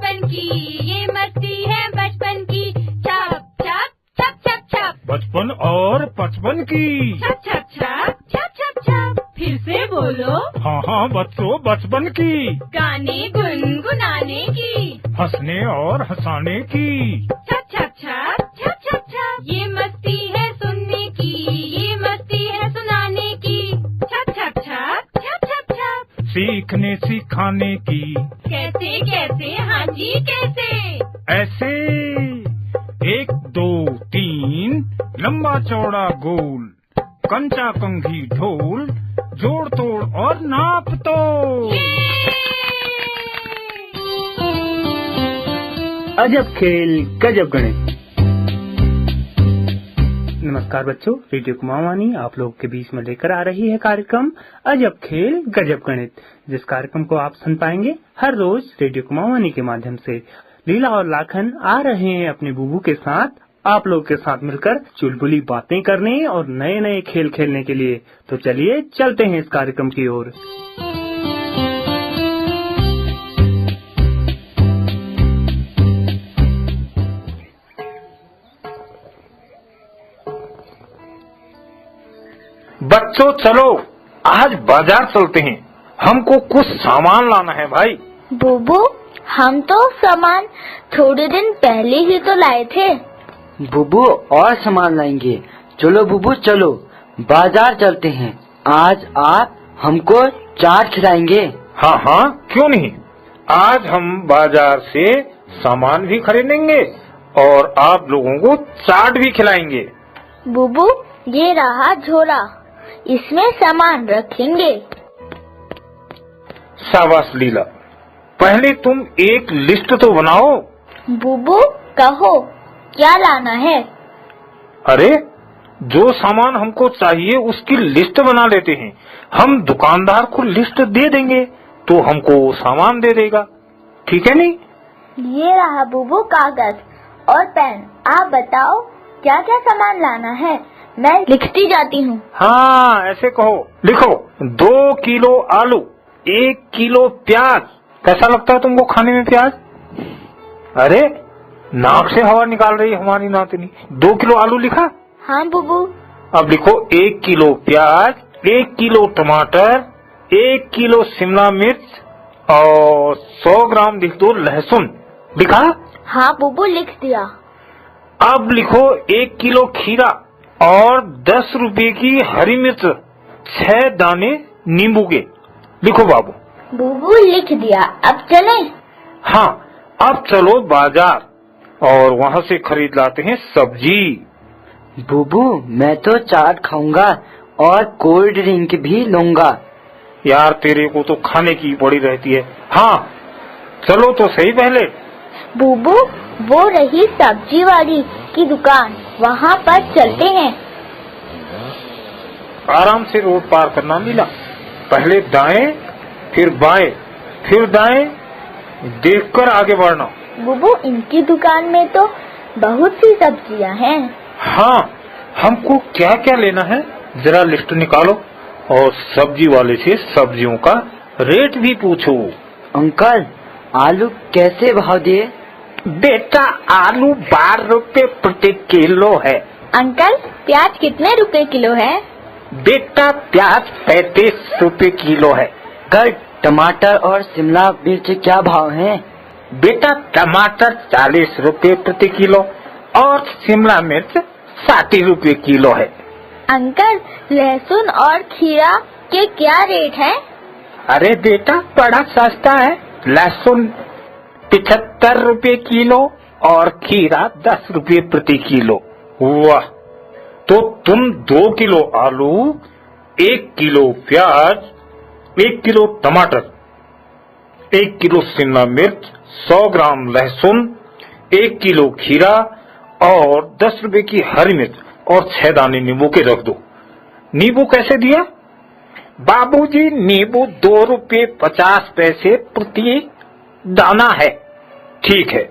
बचपन की, ये मस्ती है बचपन की। छप छप छप छप छप, बचपन और बचपन की। छप छप छप छप छप छप। फिर से बोलो। हाँ हाँ बच्चों, बचपन की। गाने गुनगुनाने की, हंसने और हंसाने की। छप छप छप छप छप छप। ये मस्ती है सुनने की, ये मस्ती है सुनाने की। छप छप छप छप छप छप। सीखने सिखाने की। कैसे कैसे, हाँ जी कैसे। ऐसे 1 2 3 लंबा चौड़ा गोल, कंचा कंघी ढोल, जोड़ तोड़ और नाप तोड़। अजब खेल गजब गणित। नमस्कार बच्चों, रेडियो कुमाऊनी आप लोग के बीच में लेकर आ रही है कार्यक्रम अजब खेल गजब गणित, जिस कार्यक्रम को आप सुन पाएंगे हर रोज रेडियो कुमाऊनी के माध्यम से। लीला और लाखन आ रहे हैं अपने बुबू के साथ आप लोग के साथ मिलकर चुलबुली बातें करने और नए नए खेल खेलने के लिए। तो चलिए चलते हैं इस कार्यक्रम की ओर। बच्चों चलो, आज बाजार चलते हैं। हमको कुछ सामान लाना है भाई। बुबू, हम तो सामान थोड़े दिन पहले ही तो लाए थे। बुबू और सामान लाएंगे। चलो बुबू चलो, बाजार चलते हैं। आज आप हमको चाट खिलाएंगे। हाँ हाँ क्यों नहीं, आज हम बाजार से सामान भी खरीदेंगे और आप लोगों को चाट भी खिलाएंगे। बुबू, ये रहा झोला, इसमें सामान रखेंगे। शाबाश लीला, पहले तुम एक लिस्ट तो बनाओ। बुबू कहो, क्या लाना है? अरे जो सामान हमको चाहिए उसकी लिस्ट बना लेते हैं। हम दुकानदार को लिस्ट दे देंगे तो हमको वो सामान दे देगा, ठीक है नहीं? ये रहा बुबू कागज और पेन। आप बताओ क्या क्या सामान लाना है, मैं लिखती जाती हूँ। हाँ ऐसे कहो, लिखो 2 किलो आलू, 1 किलो प्याज। कैसा लगता है तुमको खाने में प्याज? अरे नाक से हवा निकाल रही है हमारी नातनी। 2 किलो आलू लिखा? हाँ बुबू। अब लिखो 1 किलो प्याज, 1 किलो टमाटर, 1 किलो शिमला मिर्च और 100 ग्राम लिख दो लहसुन। लिखा? हाँ बुबू, लिख दिया। अब लिखो 1 किलो खीरा और 10 रुपए की हरी मिर्च, 6 दाने नींबू के। लिखो बाबू। बुबू लिख दिया, अब चलें? हाँ अब चलो बाजार और वहाँ से खरीद लाते हैं सब्जी। बुबू मैं तो चाट खाऊंगा और कोल्ड ड्रिंक भी लूंगा। यार तेरे को तो खाने की पड़ी रहती है। हाँ चलो तो सही पहले। बुबू, वो रही सब्जी वाली की दुकान, वहाँ पर चलते हैं। आराम से रोड पार करना लीला, पहले दाएं फिर बाएं फिर दाएं, देखकर आगे बढ़ना। बुबू, इनकी दुकान में तो बहुत सी सब्जियाँ हैं। हाँ हमको क्या क्या लेना है जरा लिस्ट निकालो और सब्जी वाले से सब्जियों का रेट भी पूछो। अंकल आलू कैसे भाव दिए? बेटा आलू 12 रुपए प्रति किलो है। अंकल प्याज कितने रुपए किलो है? बेटा प्याज 35 रुपए किलो है। अंकल टमाटर और शिमला मिर्च क्या भाव हैं? बेटा टमाटर 40 रुपए प्रति किलो और शिमला मिर्च 60 रुपए किलो है। अंकल लहसुन और खीरा के क्या रेट है? अरे बेटा बड़ा सस्ता है, लहसुन 75 रुपए किलो और खीरा 10 रुपए प्रति किलो। वाह, तो तुम 2 किलो आलू, 1 किलो प्याज, 1 किलो टमाटर, 1 किलो शिमला मिर्च, 100 ग्राम लहसुन, 1 किलो खीरा और 10 रुपए की हरी मिर्च और 6 दाने नींबू के रख दो। नींबू कैसे दिया? बाबूजी नींबू 2 रुपए 50 पैसे प्रति दाना है। ठीक है,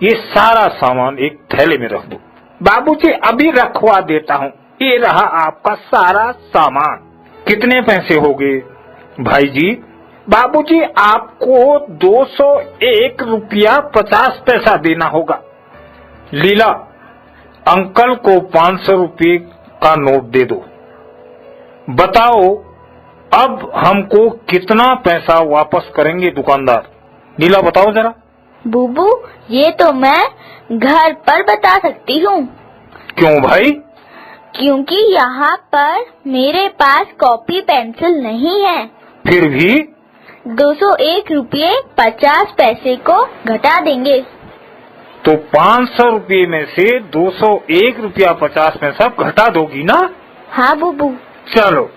ये सारा सामान एक थैले में रख दो। बाबूजी अभी रखवा देता हूँ। ये रहा आपका सारा सामान। कितने पैसे हो गए भाई जी? बाबूजी आपको 201 रुपया 50 पैसा देना होगा। लीला, अंकल को 500 रुपये का नोट दे दो। बताओ अब हमको कितना पैसा वापस करेंगे दुकानदार? लीला बताओ जरा। बुबू, ये तो मैं घर पर बता सकती हूँ। क्यों भाई? क्योंकि यहाँ पर मेरे पास कॉपी पेंसिल नहीं है। फिर भी 201 रुपये 50 पैसे को घटा देंगे। तो 500 रुपये में से 201 रुपया 50 पैसा घटा दोगी ना? हाँ बुबू। चलो,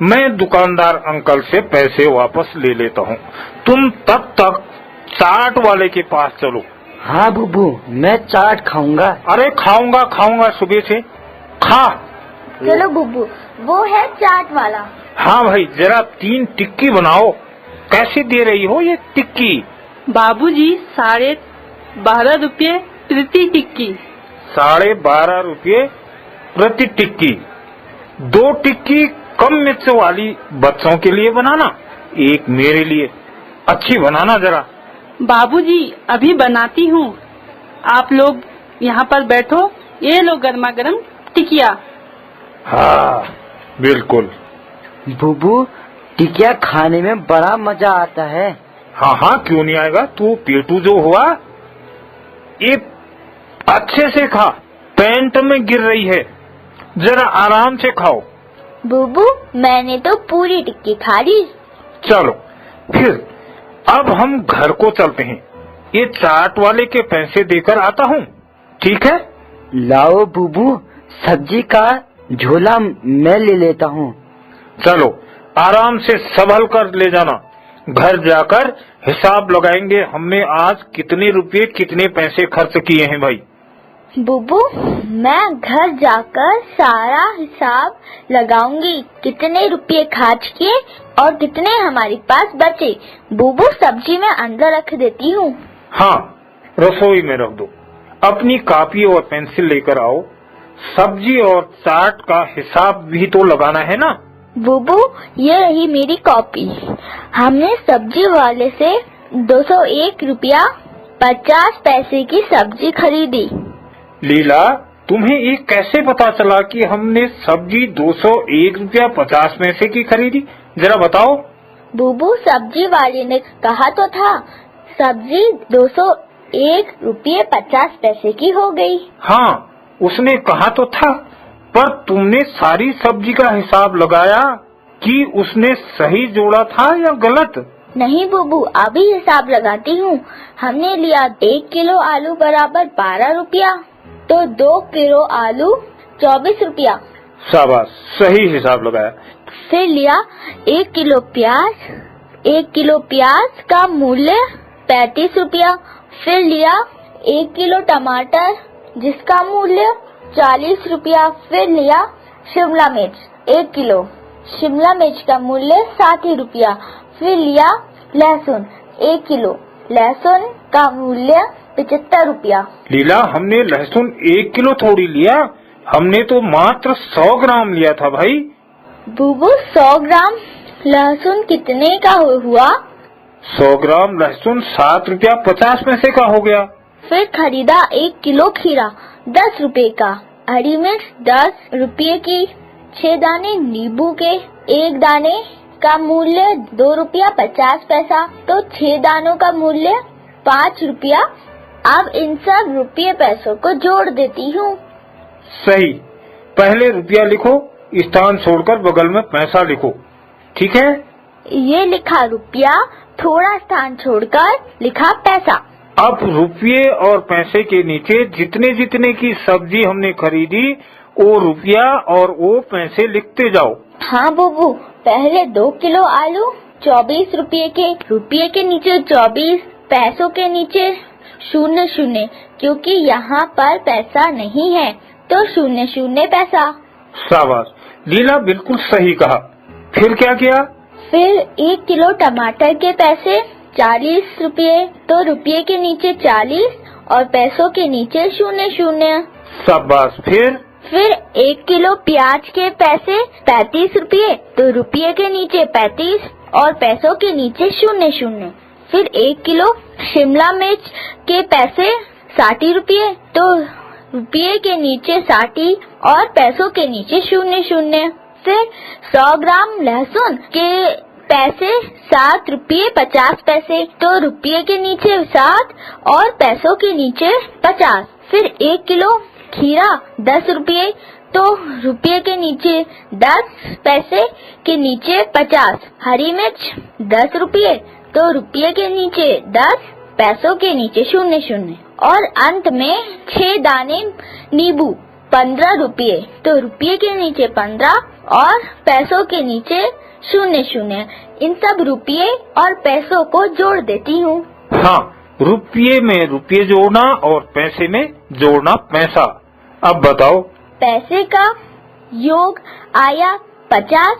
मैं दुकानदार अंकल से पैसे वापस ले लेता हूँ। तुम तब तक चाट वाले के पास चलो। हाँ बुबू, मैं चाट खाऊंगा। अरे खाऊंगा सुबह से। खा। चलो बुबू, वो है चाट वाला। हाँ भाई, जरा 3 टिक्की बनाओ। कैसी दे रही हो ये टिक्की? बाबूजी 12.5 रुपये प्रति टिक्की। 12.5 रुपये प्रति टिक्की। 2 टिक्की कम मिर्च वाली बच्चों के लिए बनाना, 1 मेरे लिए। अच्छी बनाना जरा। बाबूजी अभी बनाती हूँ, आप लोग यहाँ पर बैठो। ये लो गर्मा गर्म टिकिया। हाँ बिल्कुल। बुबू, टिकिया खाने में बड़ा मजा आता है। हाँ, क्यों नहीं आएगा। तू पेटू जो हुआ, ये अच्छे से खा, पैंट में गिर रही है, जरा आराम से खाओ। बुबू, मैंने तो पूरी टिक्की खा ली। चलो फिर अब हम घर को चलते हैं। ये चाट वाले के पैसे देकर आता हूँ, ठीक है? लाओ बुबू, सब्जी का झोला मैं ले लेता हूँ। चलो आराम से संभल कर ले जाना। घर जाकर हिसाब लगाएंगे हमने आज कितने रुपये कितने पैसे खर्च किए हैं भाई। बुबू, मैं घर जाकर सारा हिसाब लगाऊंगी, कितने रुपये खर्च किए और कितने हमारे पास बचे। बुबू, सब्जी मैं अंदर रख देती हूँ। हाँ, रसोई में रख दो। अपनी कॉपी और पेंसिल लेकर आओ। सब्जी और चाट का हिसाब भी तो लगाना है ना। बुबू, ये रही मेरी कॉपी। हमने सब्जी वाले से 201 रुपया 50 पैसे की सब्जी खरीदी। लीला, तुम्हें ये कैसे पता चला कि हमने सब्जी 201 रुपया 50 पैसे की खरीदी? जरा बताओ। बुबू, सब्जी वाले ने कहा तो था सब्जी 201 रुपये 50 पैसे की हो गई। हाँ, उसने कहा तो था, पर तुमने सारी सब्जी का हिसाब लगाया कि उसने सही जोड़ा था या गलत? नहीं बुबू, अभी हिसाब लगाती हूँ। हमने लिया 1 किलो आलू बराबर 12 रुपया, तो 2 किलो आलू 24 रुपया। शाबाश, सही हिसाब लगाया। फिर लिया 1 किलो प्याज। 1 किलो प्याज का मूल्य 35 रुपया। फिर लिया 1 किलो टमाटर जिसका मूल्य 40 रुपया। फिर लिया शिमला मिर्च 1 किलो, शिमला मिर्च का मूल्य 60 रुपया। फिर लिया लहसुन 1 किलो, लहसुन का मूल्य 75 रुपया। लीला, हमने लहसुन 1 किलो थोड़ी लिया, हमने तो मात्र 100 ग्राम लिया था भाई। बुबू, 100 ग्राम लहसुन कितने का हुआ? 100 ग्राम लहसुन 7 रुपया 50 पैसे का हो गया। फिर खरीदा 1 किलो खीरा 10 रुपए का, हरी मिर्च 10 रुपये की, 6 दाने नींबू के 1 दाने का मूल्य 2 रुपया 50 पैसा, तो 6 दानों का मूल्य 5 रुपया। अब इन सब रुपये पैसों को जोड़ देती हूँ। सही, पहले रुपया लिखो, स्थान छोड़कर बगल में पैसा लिखो, ठीक है? ये लिखा रुपया, थोड़ा स्थान छोड़कर लिखा पैसा। अब रुपये और पैसे के नीचे जितने जितने की सब्जी हमने खरीदी वो रुपया और वो पैसे लिखते जाओ। हाँ बुबू, पहले 2 किलो आलू 24 रुपये के, रुपये के नीचे 24, पैसों के नीचे 00, क्योंकि यहाँ पर पैसा नहीं है तो 00 पैसा। शाबाश लीला, बिल्कुल सही कहा। फिर क्या किया? फिर 1 किलो टमाटर के पैसे 40 रुपये, तो रुपये के नीचे 40 और पैसों के नीचे 00। शाबाश। फिर 1 किलो प्याज के पैसे 35 रुपये, तो रुपये के नीचे 35, और पैसों के नीचे 00। फिर 1 किलो शिमला मिर्च के पैसे 60 रुपये, तो रुपये के नीचे 60 और पैसों के नीचे 00। फिर 100 ग्राम लहसुन के पैसे 7 रुपये 50 पैसे, तो रुपये के नीचे 7 और पैसों के नीचे 50। फिर 1 किलो खीरा 10 रुपये, तो रुपये के नीचे 10 पैसे के नीचे 50। हरी मिर्च 10 रुपये, तो रुपये के नीचे 10 पैसों के नीचे 00। और अंत में 6 दाने नींबू 15 रुपये, तो रुपये के नीचे 15 और पैसों के नीचे 00। इन सब रुपये और पैसों को जोड़ देती हूँ। हाँ, रुपये में रुपये जोड़ना और पैसे में जोड़ना पैसा। अब बताओ। पैसे का योग आया 50,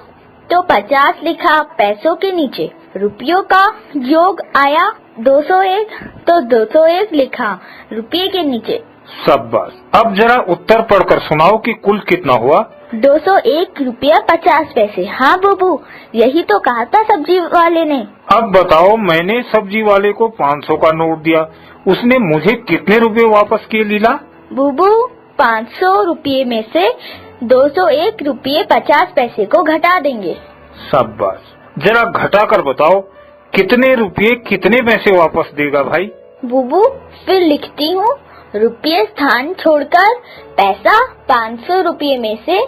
तो 50 लिखा पैसों के नीचे। रुपयों का योग आया 201, तो 201 लिखा रुपये के नीचे। शाबाश। अब जरा उत्तर पढ़कर सुनाओ कि कुल कितना हुआ। 201 रुपया 50 पैसे। हाँ बुबू, यही तो कहा था सब्जी वाले ने। अब बताओ, मैंने सब्जी वाले को 500 का नोट दिया, उसने मुझे कितने रुपए वापस किए लीला? बुबू, 500 रुपये में से 201 रुपये 50 पैसे को घटा देंगे। शाबाश। जरा घटा कर बताओ कितने रुपये कितने पैसे वापस देगा भाई? बुबू, फिर लिखती हूँ। रुपये स्थान छोड़कर पैसा 500 रुपये में से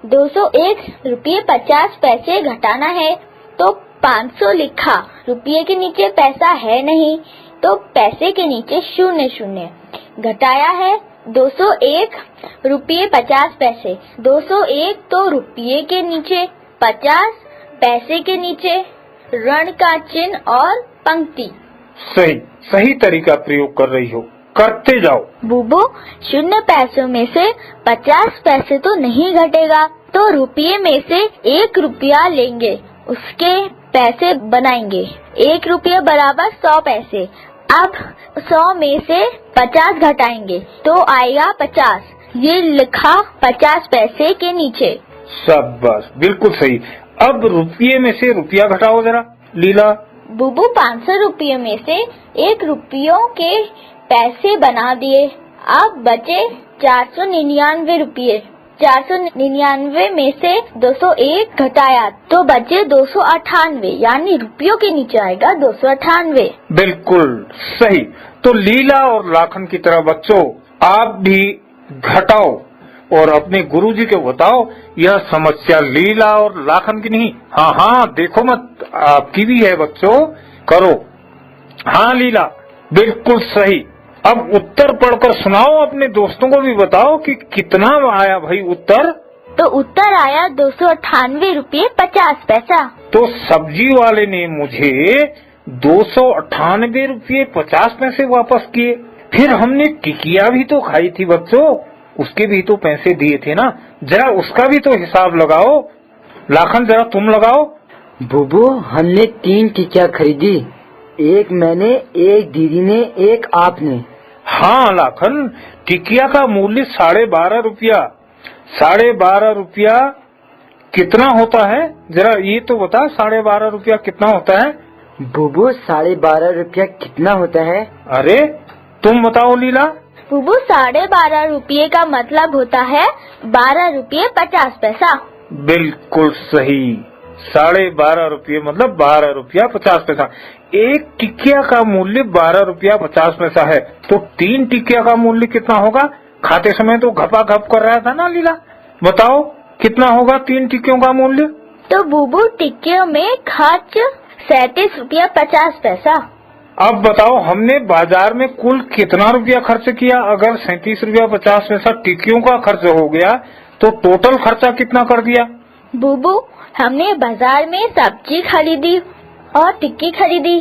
201 रुपये 50 पैसे घटाना है, तो 500 लिखा। रुपये के नीचे पैसा है नहीं, तो पैसे के नीचे 00। घटाया है 201 रुपये 50 पैसे। 201 तो रुपये के नीचे, 50 पैसे के नीचे, ऋण का चिन्ह और पंक्ति। सही तरीका प्रयोग कर रही हो, करते जाओ। बुबू, 0 पैसों में से 50 पैसे तो नहीं घटेगा, तो रुपये में से 1 रुपया लेंगे, उसके पैसे बनाएंगे। 1 रुपया बराबर 100 पैसे। अब 100 में से 50 घटाएंगे, तो आएगा 50। ये लिखा 50 पैसे के नीचे। शाबाश, बिल्कुल सही। अब रुपये में से रुपया घटाओ जरा लीला। बुबू, 500 रुपये में से 1 रुपयों के पैसे बना दिए। अब बचे 499 रुपये। 499 में से 201 घटाया, तो बचे 298, यानी रुपयों के नीचे आएगा 298। बिल्कुल सही। तो लीला और लाखन की तरह बच्चों, आप भी घटाओ और अपने गुरुजी को बताओ। यह समस्या लीला और लाखन की नहीं, हाँ देखो मत, आपकी भी है बच्चों, करो। हाँ लीला, बिल्कुल सही। अब उत्तर पढ़कर सुनाओ, अपने दोस्तों को भी बताओ कि कितना आया भाई उत्तर। तो उत्तर आया 298 रुपये 50 पैसा। तो सब्जी वाले ने मुझे 298 रुपये 50 पैसे वापस किए। फिर हमने टिकिया भी तो खाई थी बच्चों, उसके भी तो पैसे दिए थे ना, जरा उसका भी तो हिसाब लगाओ। लाखन, जरा तुम लगाओ। बुबू, हमने 3 टिकिया खरीदी, एक मैंने, एक दीदी ने, एक आपने। हाँ लाखन, टिकिया का मूल्य 12.5 रुपया। 12.5 रुपया कितना होता है, जरा ये तो बता। 12.5 रुपया कितना होता है? बुबू, 12.5 रुपया कितना होता है? अरे तुम बताओ लीला। बुबू, 12.5 रुपये का मतलब होता है 12 रुपये 50 पैसा। बिल्कुल सही। 12.5 रुपये मतलब 12 रुपया 50 पैसा। एक टिकिया का मूल्य 12 रुपया 50 पैसा है, तो 3 टिकिया का मूल्य कितना होगा? खाते समय तो घपा घप कर रहा था ना लीला, बताओ कितना होगा 3 टिकियों का मूल्य? तो बुबू, टिकियों में खर्च 37 रुपया 50 पैसा। अब बताओ, हमने बाजार में कुल कितना रुपया खर्च किया? अगर 37 रुपया 50 पैसा टिकियों का खर्च हो गया, तो टोटल खर्चा कितना कर दिया? बुबू, हमने बाजार में सब्जी खरीदी और टिक्की खरीदी।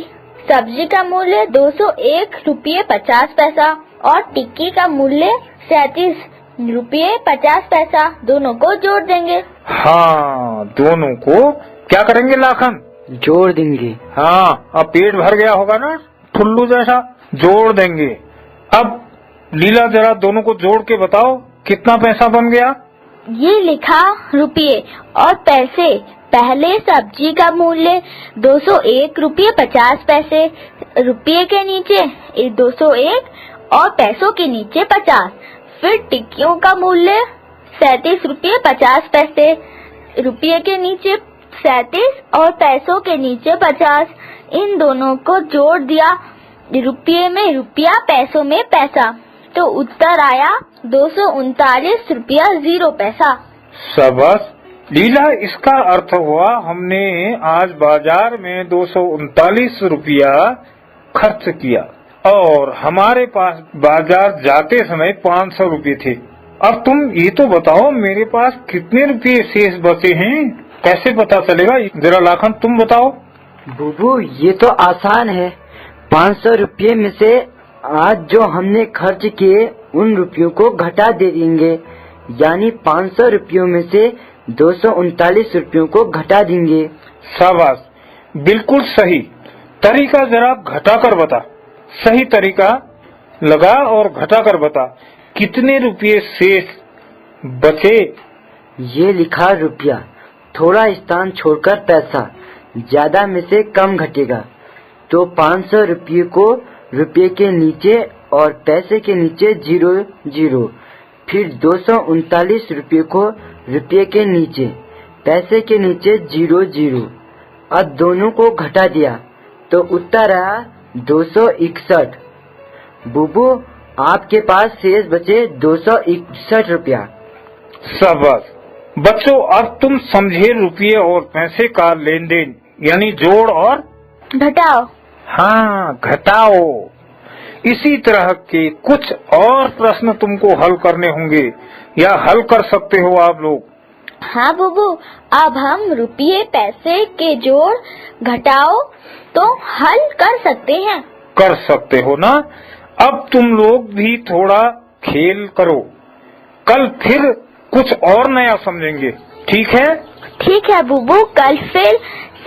सब्जी का मूल्य 201 रुपये 50 पैसा और टिक्की का मूल्य 37 रुपये 50 पैसा। दोनों को जोड़ देंगे। हाँ, दोनों को क्या करेंगे लाखन? जोड़ देंगे। हाँ, अब पेट भर गया होगा ना ठुल्लू जैसा, जोड़ देंगे। अब लीला, जरा दोनों को जोड़ के बताओ कितना पैसा बन गया? ये लिखा रुपये और पैसे पहले सब्जी का मूल्य 201 रुपये 50 पैसे, रुपये के नीचे 201 और पैसों के नीचे 50। फिर टिक्कियों का मूल्य 37 रुपये 50 पैसे, रुपये के नीचे 37 और पैसों के नीचे 50। इन दोनों को जोड़ दिया, रुपये में रुपया, पैसों में पैसा, तो उत्तर आया 239 रुपया 0 पैसा। शाबाश लीला, इसका अर्थ हुआ हमने आज बाजार में 239 रुपया खर्च किया और हमारे पास बाजार जाते समय 500 रुपये थे। अब तुम ये तो बताओ मेरे पास कितने रुपये शेष बचे हैं, कैसे पता चलेगा? जरा लाखन तुम बताओ। बुबू ये तो आसान है, 500 रुपये में से आज जो हमने खर्च किए उन रुपयों को घटा दे देंगे, यानी 500 रुपयों में से 239 रुपयों को घटा देंगे। शाबाश, बिल्कुल सही तरीका। जरा घटा कर बता, सही तरीका लगा और घटा कर बता, कितने रुपये शेष बचे? ये लिखा रुपया, थोड़ा स्थान छोड़कर पैसा, ज्यादा में से कम घटेगा, तो 500 रुपये को रुपये के नीचे और पैसे के नीचे 00, फिर 239 रुपये को रुपये के नीचे, पैसे के नीचे 00। अब दोनों को घटा दिया तो उत्तर आया 261। बुबू आपके पास शेष बचे 261 रुपया। शाबाश बच्चों, अब तुम समझे रुपये और पैसे का लेन देन, यानी जोड़ और घटाओ। हाँ घटाओ। इसी तरह के कुछ और प्रश्न तुमको हल करने होंगे या हल कर सकते हो आप लोग। हाँ बुबू, अब हम रुपये पैसे के जोड़ घटाओ तो हल कर सकते हैं। कर सकते हो ना? अब तुम लोग भी थोड़ा खेल करो, कल फिर कुछ और नया समझेंगे, ठीक है? ठीक है बुबू, कल फिर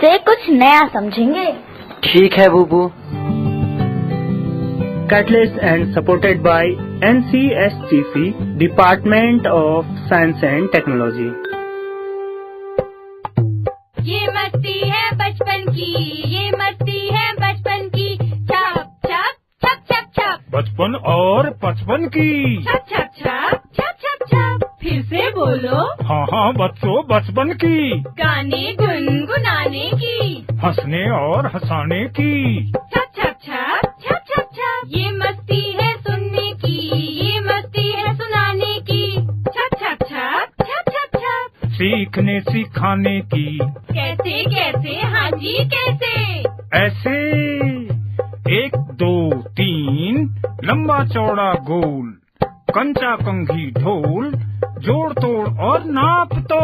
से कुछ नया समझेंगे। ठीक है बुबू। Catalyst and supported by NCSGC, Department of Science and Technology. ये मस्ती है बचपन की, ये मस्ती है बचपन की, छप छप छप छप छप, बचपन और बचपन की। छप छप छप छप छप छप, फिर से बोलो। हाँ हाँ बच्चों, बचपन की। गाने गुनगुनाने की, हंसने और हंसाने की। छप छप छप छप छप छप, ये मस्ती है सुनने की, ये मस्ती है सुनाने की, छप छप छप छप छप छप, सीखने सिखाने की। कैसे कैसे, हाँ जी कैसे? ऐसे 1 2 3 लंबा चौड़ा गोल, कंचा कंघी ढोल, जोड़ तोड़ और नाप तो।